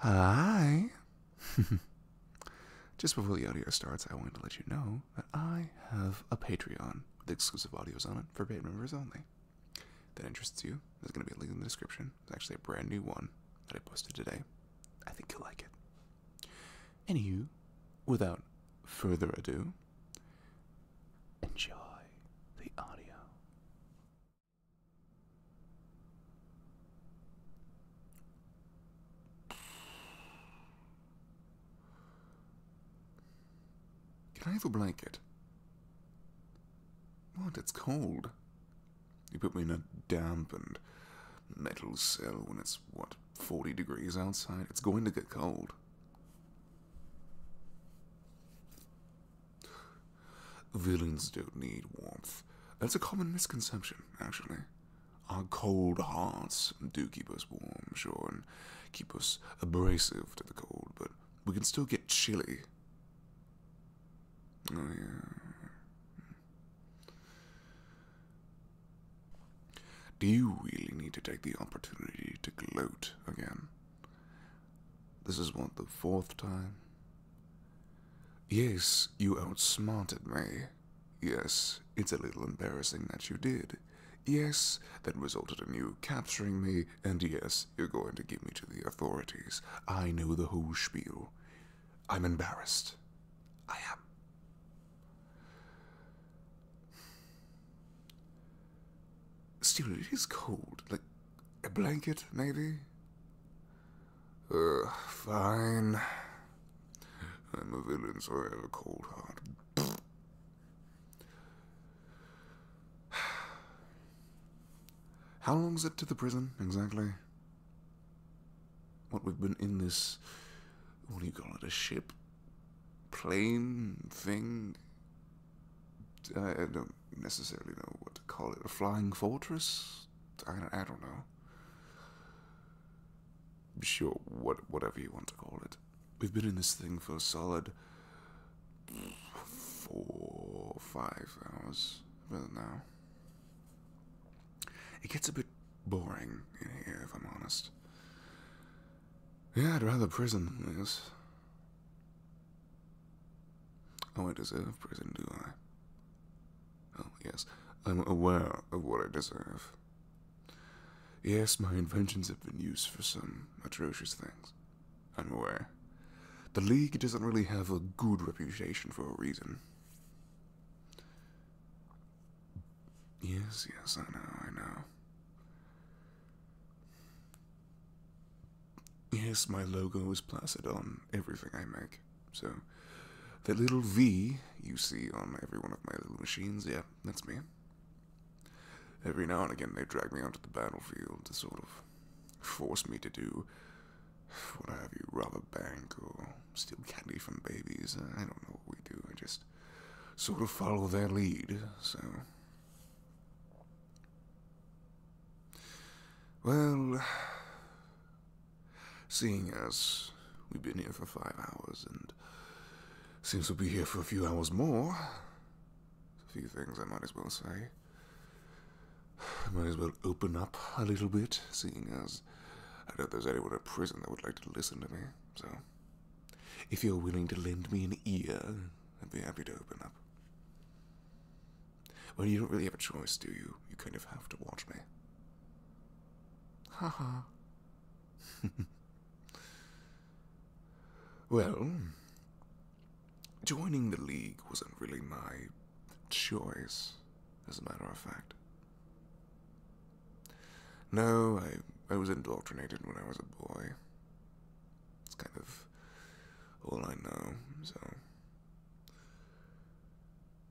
Hi. Just before the audio starts, I wanted to let you know that I have a Patreon with exclusive audios on it for paid members only. If that interests you, there's going to be a link in the description. It's actually a brand new one that I posted today. I think you'll like it. Anywho, without further ado, enjoy the audio. Can I have a blanket? What? It's cold. You put me in a damp and metal cell when it's, what, 40 degrees outside? It's going to get cold. Villains don't need warmth. That's a common misconception, actually. Our cold hearts do keep us warm, sure, and keep us abrasive to the cold, but we can still get chilly. Oh, yeah. Do you really need to take the opportunity to gloat again? This is what, the fourth time? Yes, you outsmarted me. Yes, it's a little embarrassing that you did. Yes, that resulted in you capturing me, and yes, you're going to give me to the authorities. I know the whole spiel. I'm embarrassed. I am. Still, it is cold. Like, a blanket, maybe? Fine. I'm a villain, so I have a cold heart. How long is it to the prison, exactly? What, we've been in this... what do you call it, a ship? Plane? Thing? I don't necessarily know what to call it. A flying fortress? I don't know. Sure, whatever you want to call it. We've been in this thing for a solid 4 or 5 hours now. It gets a bit boring in here, if I'm honest. Yeah, I'd rather prison than this. Oh, I deserve prison, do I? Oh, yes, I'm aware of what I deserve. Yes, my inventions have been used for some atrocious things. I'm aware. The League doesn't really have a good reputation for a reason. Yes, I know. Yes, my logo is plastered on everything I make, so that little V you see on every one of my little machines, yeah, that's me. Every now and again they drag me onto the battlefield to sort of force me to do what have you, rob a bank or steal candy from babies. I don't know what we do, I just sort of follow their lead, so... Well, seeing as we've been here for 5 hours and seems we'll be here for a few hours more, a few things I might as well say. I might as well open up a little bit, seeing as I doubt there's anyone in prison that would like to listen to me, so if you're willing to lend me an ear, I'd be happy to open up. Well, you don't really have a choice, do you? You kind of have to watch me. Haha. Well, joining the League wasn't really my choice, as a matter of fact. No, I was indoctrinated when I was a boy. It's kind of all I know, so...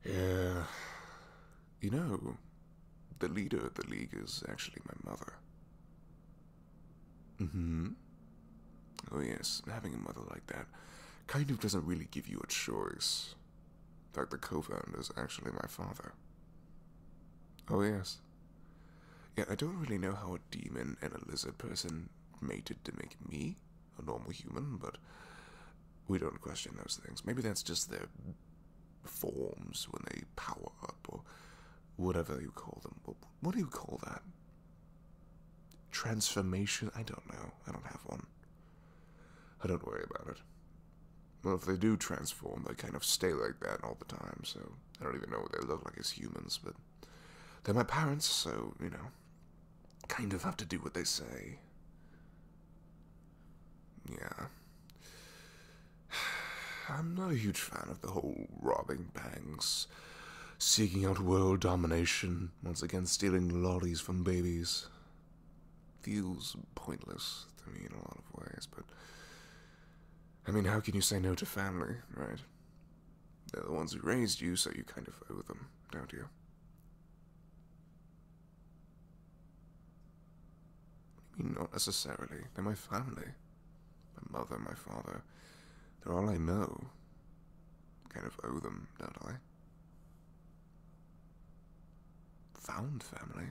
Yeah... You know, the leader of the League is actually my mother. Mm-hmm. Oh yes, having a mother like that kind of doesn't really give you a choice. In fact, the co-founder is actually my father. Oh yes. Yeah, I don't really know how a demon and a lizard person mated to make me a normal human, but we don't question those things. Maybe that's just their forms when they power up, or whatever you call them. What do you call that? Transformation? I don't know. I don't have one. I don't worry about it. Well, if they do transform, they kind of stay like that all the time, so I don't even know what they look like as humans, but they're my parents, so, you know, kind of have to do what they say. Yeah. I'm not a huge fan of the whole robbing banks, seeking out world domination, once again stealing lollies from babies. Feels pointless to me in a lot of ways, but I mean, how can you say no to family, right? They're the ones who raised you, so you kind of owe them, don't you? I mean, not necessarily. They're my family. My mother, my father. They're all I know. Kind of owe them, don't I? Found family?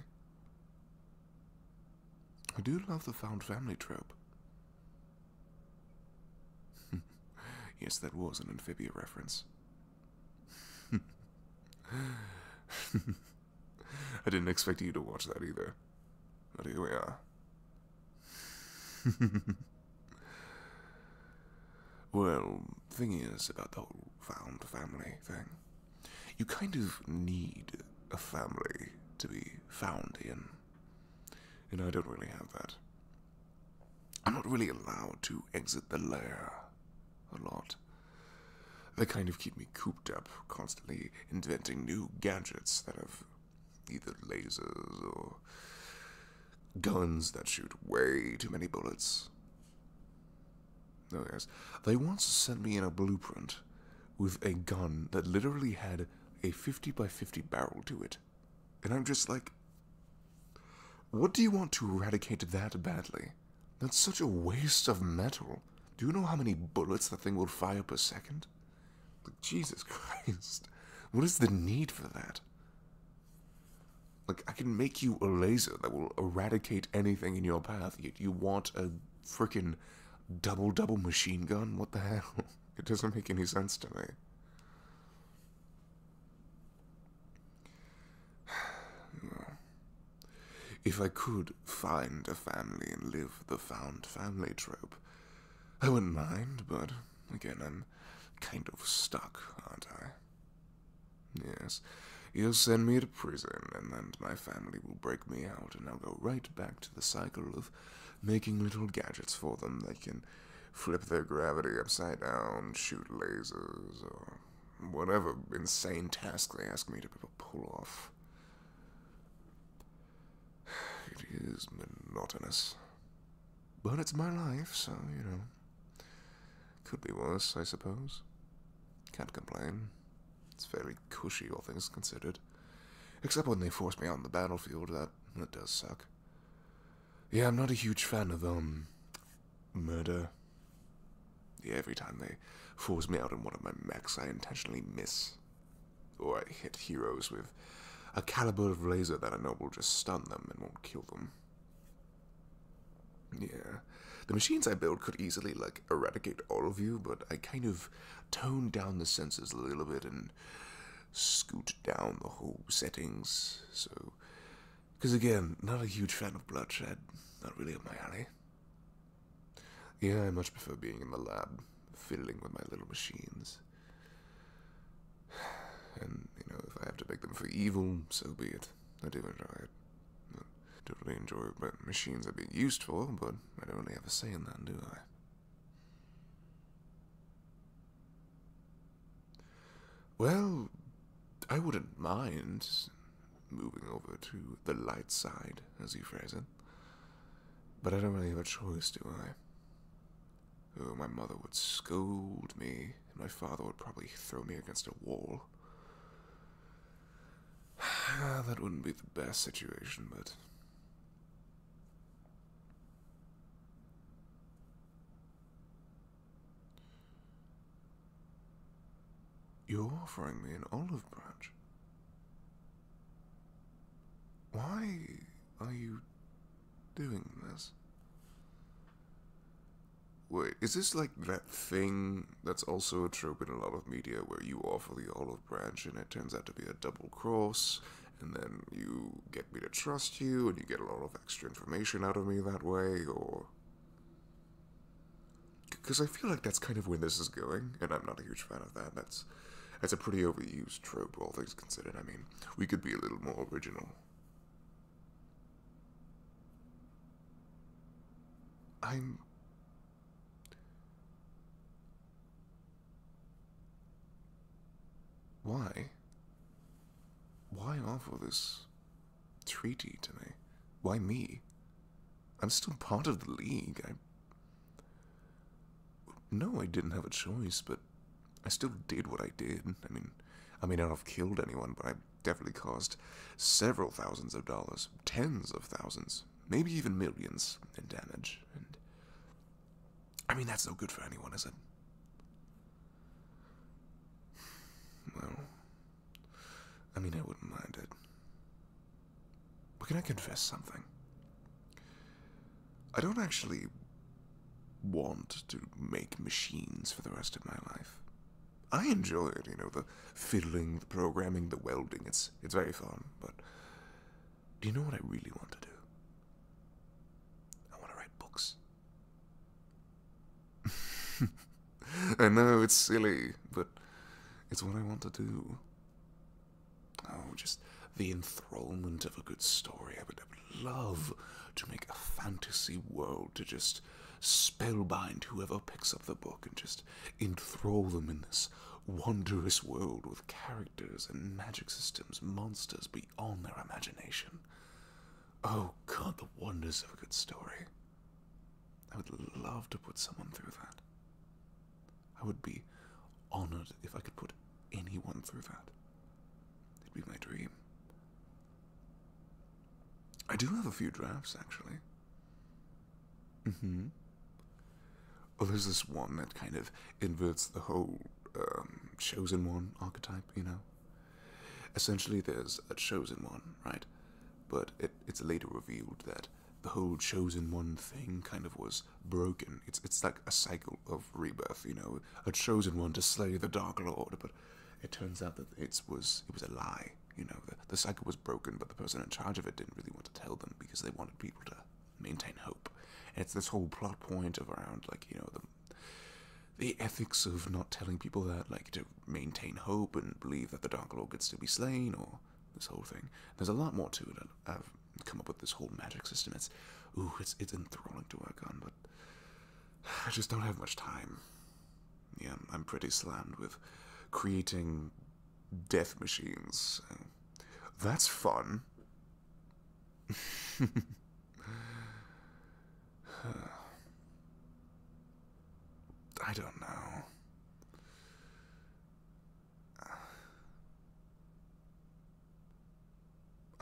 I do love the found family trope. Yes, that was an Amphibia reference. I didn't expect you to watch that either. But here we are. Well, thing is about the whole found family thing. You kind of need a family to be found in. And I don't really have that. I'm not really allowed to exit the lair a lot. They kind of keep me cooped up, constantly inventing new gadgets that have either lasers or guns that shoot way too many bullets. Oh yes, they once sent me in a blueprint with a gun that literally had a 50 by 50 barrel to it. And I'm just like, what do you want to eradicate that badly? That's such a waste of metal. Do you know how many bullets that thing will fire per second? Like, Jesus Christ. What is the need for that? Like, I can make you a laser that will eradicate anything in your path, yet you want a frickin' double machine gun? What the hell? It doesn't make any sense to me. If I could find a family and live the found family trope, I wouldn't mind, but again, I'm kind of stuck, aren't I? Yes, you'll send me to prison, and then my family will break me out, and I'll go right back to the cycle of making little gadgets for them that can flip their gravity upside down, shoot lasers, or whatever insane task they ask me to pull off. It is monotonous. But it's my life, so, you know. Could be worse, I suppose. Can't complain. It's fairly cushy, all things considered. Except when they force me out on the battlefield, that does suck. Yeah, I'm not a huge fan of, murder. Yeah, every time they force me out in one of my mechs, I intentionally miss. Or I hit heroes with a caliber of laser that I know will just stun them and won't kill them. Yeah. The machines I build could easily, like, eradicate all of you, but I kind of toned down the senses a little bit and scoot down the whole settings, so... Because again, not a huge fan of bloodshed. Not really up my alley. Yeah, I much prefer being in the lab, fiddling with my little machines. And, you know, if I have to make them for evil, so be it. I do enjoy it. I don't really enjoy what machines are being used for, but I don't really have a say in that, do I? Well, I wouldn't mind moving over to the light side, as you phrase it. But I don't really have a choice, do I? Oh, my mother would scold me, and my father would probably throw me against a wall. That wouldn't be the best situation, but... You're offering me an olive branch. Why are you doing this? Wait, is this like that thing that's also a trope in a lot of media where you offer the olive branch and it turns out to be a double cross, and then you get me to trust you and you get a lot of extra information out of me that way, or... Because I feel like that's kind of where this is going, and I'm not a huge fan of that. That's a pretty overused trope, all things considered. I mean, we could be a little more original. I'm... Why? Why offer this treaty to me? Why me? I'm still part of the League. No, I didn't have a choice, but I still did what I did. I may not have killed anyone, but I definitely caused several thousands of dollars, tens of thousands, maybe even millions in damage. And I mean, that's no good for anyone, is it? Well, I mean, I wouldn't mind it. But can I confess something? I don't actually want to make machines for the rest of my life. I enjoy it, you know, the fiddling, the programming, the welding. It's very fun, but do you know what I really want to do? I want to write books. I know, it's silly, but it's what I want to do. Oh, just the enthrallment of a good story. I would love to make a fantasy world to just spellbind whoever picks up the book and just enthrall them in this wondrous world with characters and magic systems, monsters beyond their imagination. Oh God, the wonders of a good story. I would love to put someone through that. I would be honored if I could put anyone through that. It'd be my dream. I do have a few drafts, actually. Oh, there's this one that kind of inverts the whole chosen one archetype, you know? Essentially, there's a chosen one, right? But it's later revealed that the whole chosen one thing kind of was broken. It's like a cycle of rebirth, you know? A chosen one to slay the Dark Lord, but it turns out that it was a lie, you know? The cycle was broken, but the person in charge of it didn't really want to tell them because they wanted people to maintain hope. And it's this whole plot point of around, like, you know, the ethics of not telling people that, like, to maintain hope and believe that the Dark Lord could still be slain, or this whole thing. There's a lot more to it. I've come up with this whole magic system. It's enthralling to work on, but I just don't have much time. Yeah, I'm pretty slammed with creating death machines. That's fun. I don't know.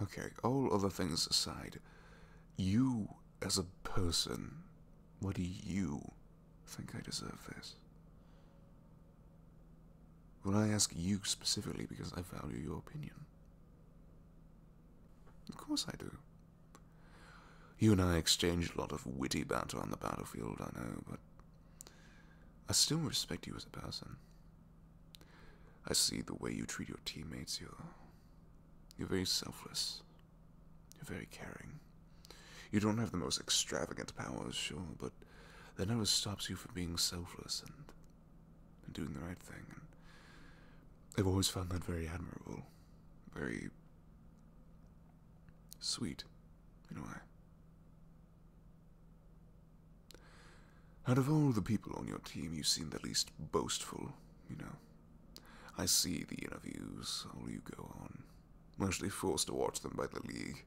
Okay, all other things aside, you as a person, what do you think I deserve this? Well, I ask you specifically because I value your opinion. Of course I do. You and I exchanged a lot of witty banter on the battlefield, I know, but I still respect you as a person. I see the way you treat your teammates. You're very selfless. You're very caring. You don't have the most extravagant powers, sure, but that never stops you from being selfless and doing the right thing. And I've always found that very admirable, very sweet, in a way. Out of all the people on your team, you seem the least boastful, you know. I see the interviews, all you go on. Mostly forced to watch them by the League.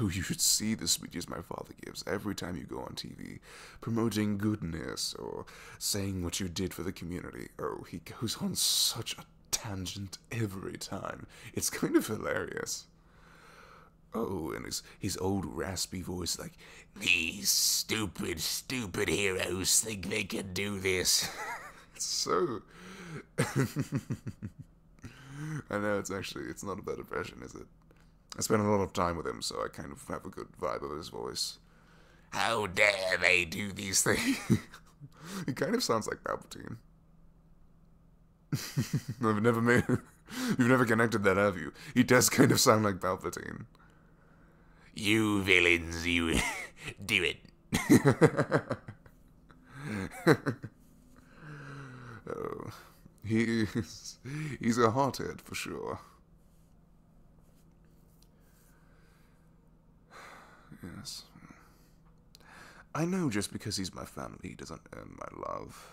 Oh, you should see the speeches my father gives every time you go on TV, promoting goodness or saying what you did for the community. Oh, he goes on such a tangent every time. It's kind of hilarious. Oh, and his old raspy voice, like, these stupid heroes think they can do this. It's so... I know, it's not a bad impression, is it? I spent a lot of time with him, so I kind of have a good vibe of his voice. How dare they do these things? He kind of sounds like Palpatine. You've never connected that, have you? He does kind of sound like Palpatine. You villains, you do it. Oh, he's a hothead for sure. Yes. I know just because he's my family, he doesn't earn my love.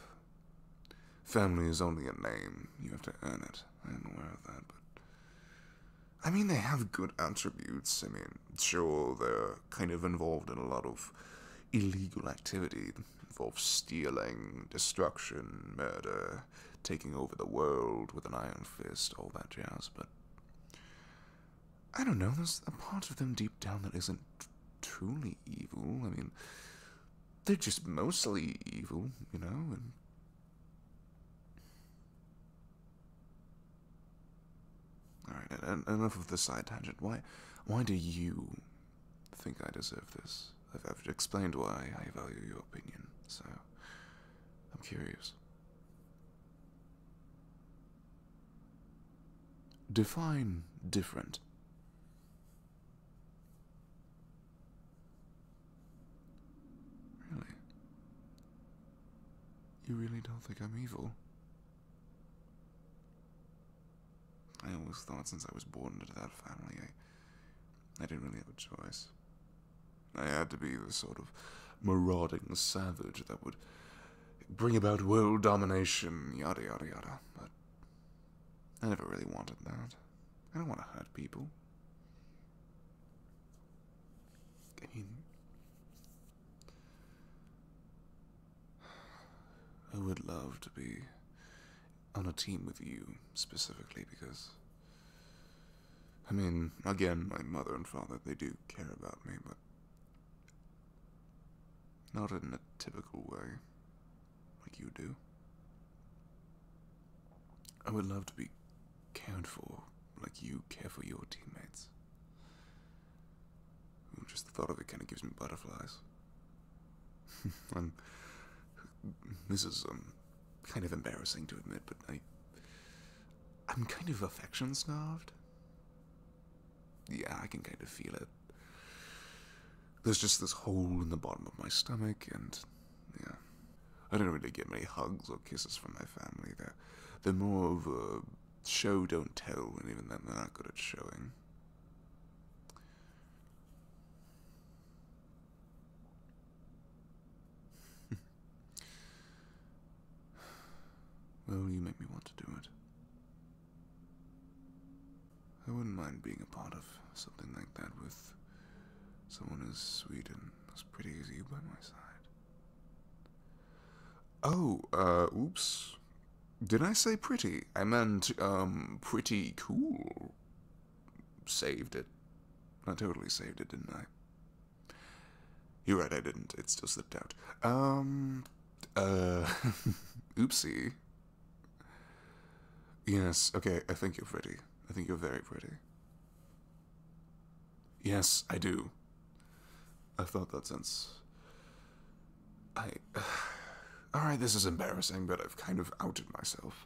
Family is only a name. You have to earn it. I am aware of that, but... I mean, they have good attributes. I mean, sure, they're kind of involved in a lot of illegal activity. Involves stealing, destruction, murder, taking over the world with an iron fist, all that jazz, but... I don't know, there's a part of them deep down that isn't truly evil. I mean, they're just mostly evil, you know, and... Alright, enough of the side tangent. Why do you think I deserve this? I've explained why I value your opinion, so I'm curious. Define different. Really? You really don't think I'm evil? I always thought since I was born into that family, I didn't really have a choice. I had to be the sort of marauding savage that would bring about world domination, yada yada yada, but I never really wanted that. I don't want to hurt people. I mean, I would love to be on a team with you, specifically, because, I mean, again, my mother and father, they do care about me, but not in a typical way, like you do. I would love to be cared for, like you care for your teammates. Just the thought of it kind of gives me butterflies. This is, kind of embarrassing to admit, but I'm kind of affection starved. Yeah, I can kind of feel it. There's just this hole in the bottom of my stomach, and yeah. I don't really get many hugs or kisses from my family. They're more of a show don't tell, and even then they're not good at showing. Well, you make me want to do it. I wouldn't mind being a part of something like that with someone as sweet and as pretty as you by my side. Oh, oops. Did I say pretty? I meant, pretty cool. Saved it. I totally saved it, didn't I? You're right, I didn't. It still slipped out. Oopsie. Yes, okay, I think you're pretty. I think you're very pretty. Yes, I do. I've thought that since... Alright, this is embarrassing, but I've kind of outed myself.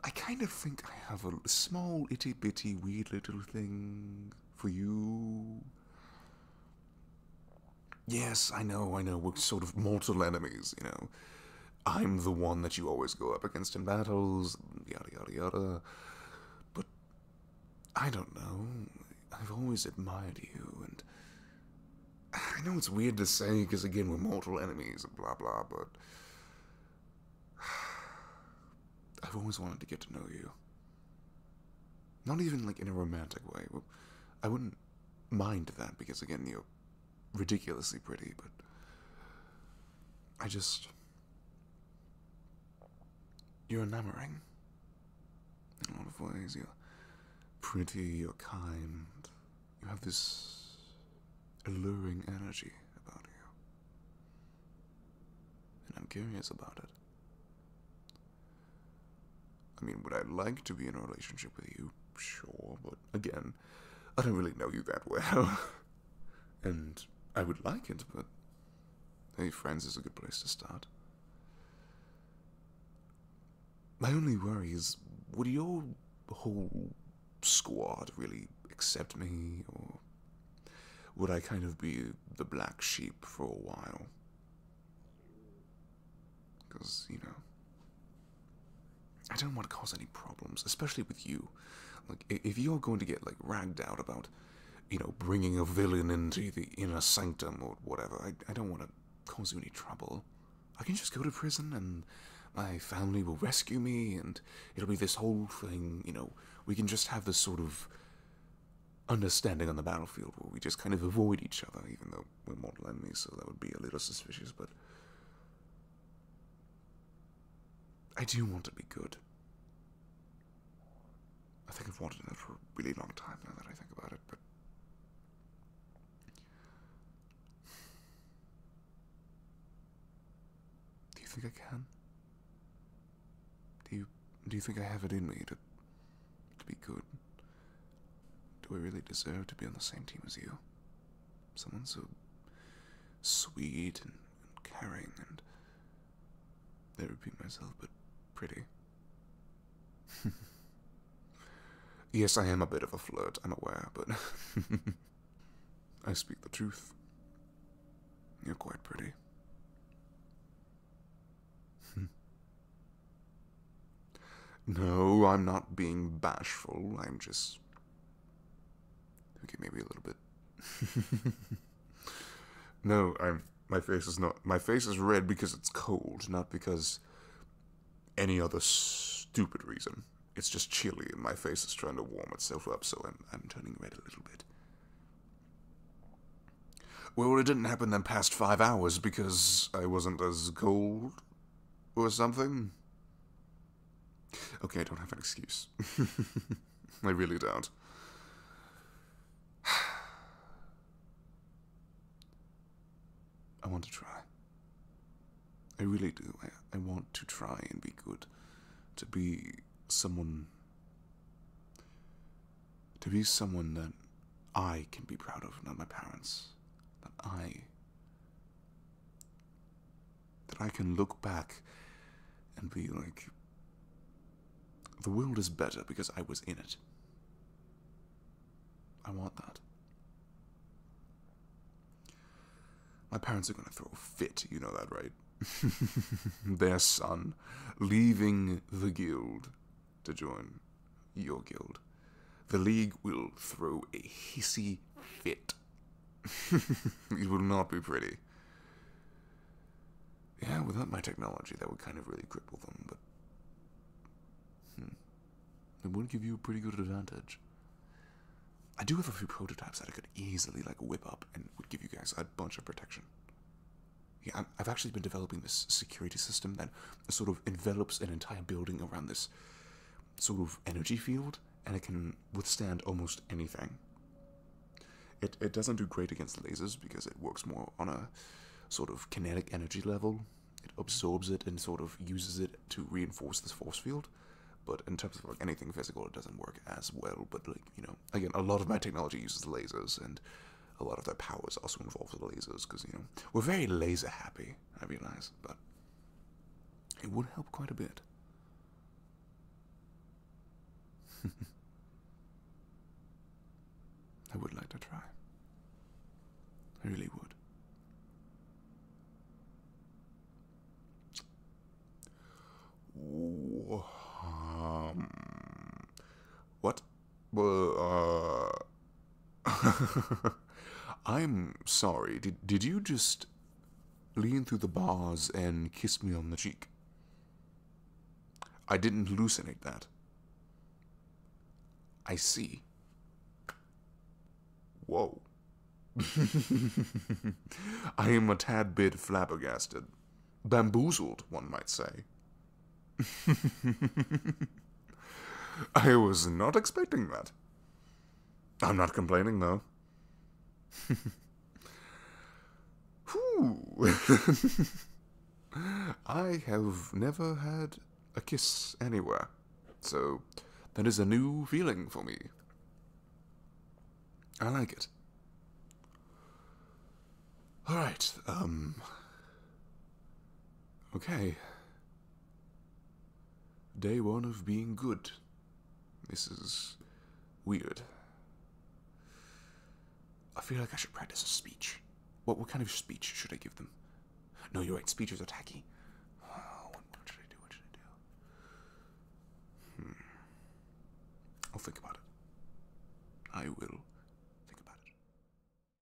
I kind of think I have a small, itty-bitty, weird little thing for you. Yes, I know, we're sort of mortal enemies, you know. I'm the one that you always go up against in battles, yada yada yada. But I don't know. I've always admired you, and I know it's weird to say because again we're mortal enemies and blah blah, but I've always wanted to get to know you. Not even like in a romantic way. I wouldn't mind that because again you're ridiculously pretty, but I just... You're enamoring. In a lot of ways. You're pretty, you're kind. You have this alluring energy about you. And I'm curious about it. I mean, would I like to be in a relationship with you? Sure, but again, I don't really know you that well. And I would like it, but hey, friends is a good place to start. My only worry is, would your whole squad really accept me, or would I kind of be the black sheep for a while? Because, I don't want to cause any problems, especially with you. Like, if you're going to get, like, ragged out about, bringing a villain into the inner sanctum or whatever, I don't want to cause you any trouble. I can just go to prison and my family will rescue me and it'll be this whole thing, we can just have this sort of understanding on the battlefield where we just kind of avoid each other, even though we're mortal enemies, so that would be a little suspicious, but I do want to be good. I think I've wanted it for a really long time now that I think about it, but do you think I can? Do you think I have it in me to be good? Do I really deserve to be on the same team as you? Someone so sweet and caring and, I repeat myself, but pretty. Yes, I am a bit of a flirt, I'm aware, but I speak the truth. You're quite pretty. No, I'm not being bashful, I'm just... Okay, maybe a little bit. No, my face is red because it's cold, not because any other stupid reason. It's just chilly and my face is trying to warm itself up, so I'm turning red a little bit. Well, it didn't happen in past 5 hours because I wasn't as cold or something. Okay, I don't have an excuse. I really don't. I want to try. I really do. I want to try and be good. To be someone that I can be proud of, not my parents. That I can look back and be like, the world is better because I was in it. I want that. My parents are gonna throw a fit, you know that, right? Their son leaving the guild to join your guild. The League will throw a hissy fit. It will not be pretty. Yeah, without my technology, that would kind of really cripple them, but... it would give you a pretty good advantage. I do have a few prototypes that I could easily, like, whip up and would give you guys a bunch of protection. Yeah, I've actually been developing this security system that sort of envelops an entire building around this sort of energy field, and it can withstand almost anything. It doesn't do great against lasers because it works more on a sort of kinetic energy level. It absorbs it and sort of uses it to reinforce this force field. But in terms of like anything physical, it doesn't work as well. But like, again, a lot of my technology uses lasers, and a lot of their power is also involved with lasers, because, we're very laser happy, I realize, but it would help quite a bit. I would like to try. I really would. What? Well, I'm sorry, did you just lean through the bars and kiss me on the cheek? I didn't hallucinate that. I see. Whoa. I am a tad bit flabbergasted. Bamboozled, one might say. I was not expecting that. I'm not complaining, though. Whew. I have never had a kiss anywhere, so that is a new feeling for me. I like it. Alright, okay. Day 1 of being good. This is weird. I feel like I should practice a speech. What kind of speech should I give them? No, you're right, speeches are tacky. I'll think about it. I will